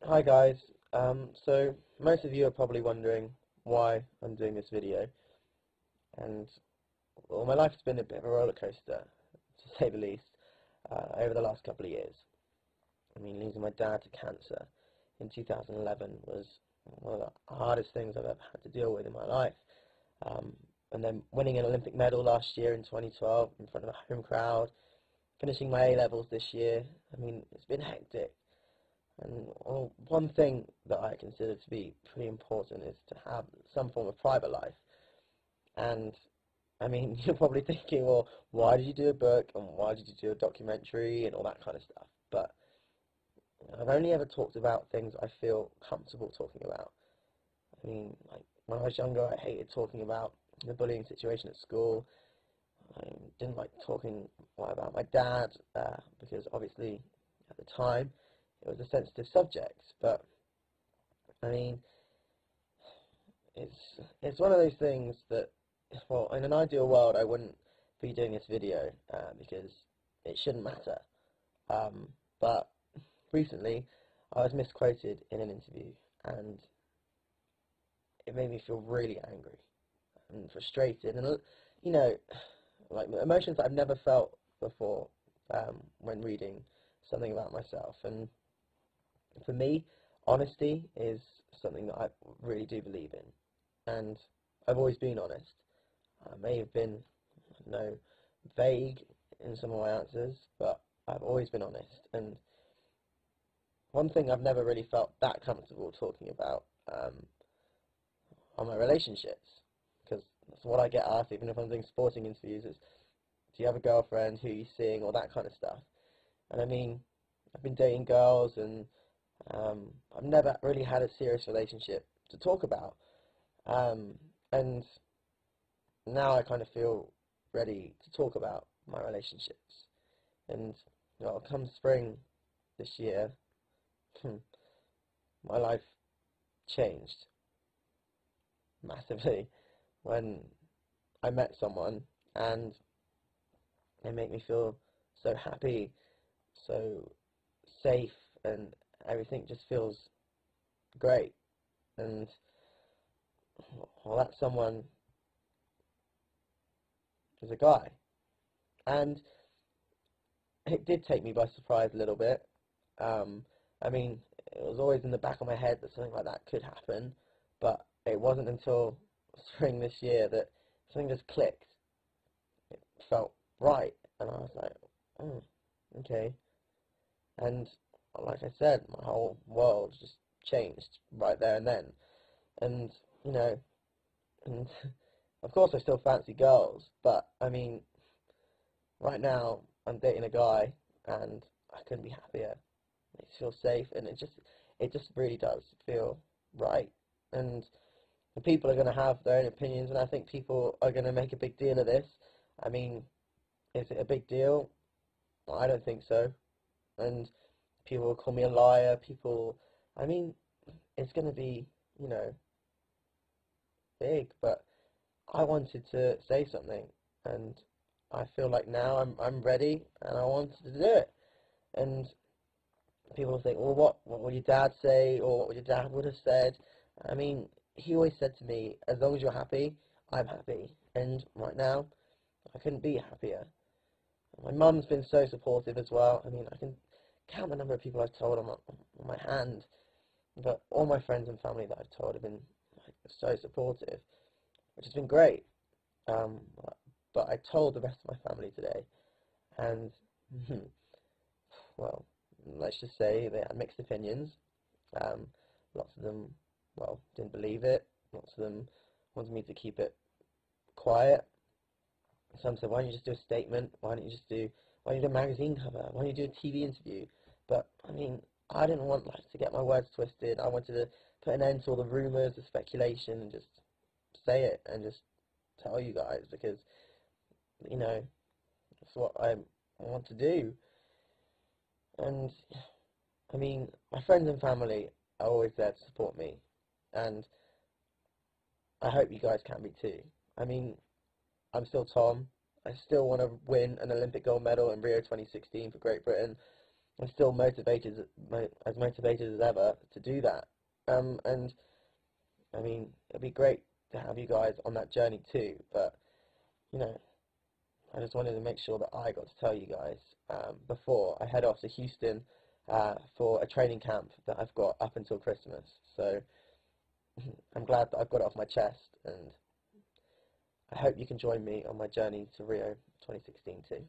Hi guys, so most of you are probably wondering why I'm doing this video, and well, my life's been a bit of a roller coaster, to say the least, over the last couple of years. I mean, losing my dad to cancer in 2011 was one of the hardest things I've ever had to deal with in my life, and then winning an Olympic medal last year in 2012 in front of a home crowd, finishing my A-levels this year. I mean, it's been hectic. And one thing that I consider to be pretty important is to have some form of private life. And I mean, you're probably thinking, well, why did you do a book and why did you do a documentary and all that kind of stuff? But I've only ever talked about things I feel comfortable talking about. I mean, like when I was younger, I hated talking about the bullying situation at school. I didn't like talking about my dad because obviously at the time it was a sensitive subject, but I mean, it's one of those things that, well, in an ideal world, I wouldn't be doing this video because it shouldn't matter. But recently, I was misquoted in an interview, and it made me feel really angry and frustrated, and like emotions that I've never felt before when reading something about myself. And for me, honesty is something that I really do believe in, and I've always been honest. I may have been, I don't know, vague in some of my answers, but I've always been honest. And one thing I've never really felt that comfortable talking about are my relationships, because that's what I get asked, even if I'm doing sporting interviews, is, do you have a girlfriend, who are you seeing, all that kind of stuff. And I mean, I've been dating girls, and I've never really had a serious relationship to talk about, and now I kind of feel ready to talk about my relationships. And come spring this year, my life changed massively when I met someone, and they make me feel so happy, so safe, and everything just feels great. And well, that someone is a guy, and it did take me by surprise a little bit. I mean, it was always in the back of my head that something like that could happen, but it wasn't until spring this year that something just clicked. It felt right, and I was like, oh, okay. And like I said, my whole world just changed right there and then. And and of course I still fancy girls, but I mean, right now I'm dating a guy, and I couldn't be happier. It feels safe, and it just really does feel right. And the people are going to have their own opinions, and I think people are going to make a big deal of this. I mean, is it a big deal? I don't think so. And people will call me a liar. I mean, it's going to be, big, but I wanted to say something, and I feel like now I'm ready, and I wanted to do it. And people think, well, what will your dad say, or what would your dad would have said? I mean, he always said to me, as long as you're happy, I'm happy. And right now, I couldn't be happier. My mum's been so supportive as well. I mean, I can count the number of people I've told on my hand, but all my friends and family that I've told have been so supportive, which has been great. Um, but I told the rest of my family today, and well, let's just say they had mixed opinions. Lots of them, well, didn't believe it. Lots of them wanted me to keep it quiet. Some said, why don't you just do a statement? Why don't you do a magazine cover? Why don't you do a TV interview? But, I mean, I didn't want to get my words twisted. I wanted to put an end to all the rumours, the speculation, and just say it and just tell you guys, because, that's what I want to do. And, I mean, my friends and family are always there to support me, and I hope you guys can be too. I mean, I'm still Tom. I still want to win an Olympic gold medal in Rio 2016 for Great Britain. I'm still motivated, as motivated as ever to do that. And I mean, it'd be great to have you guys on that journey too, but you know, I just wanted to make sure that I got to tell you guys before I head off to Houston for a training camp that I've got up until Christmas. So I'm glad that I've got it off my chest, and I hope you can join me on my journey to Rio 2016 too.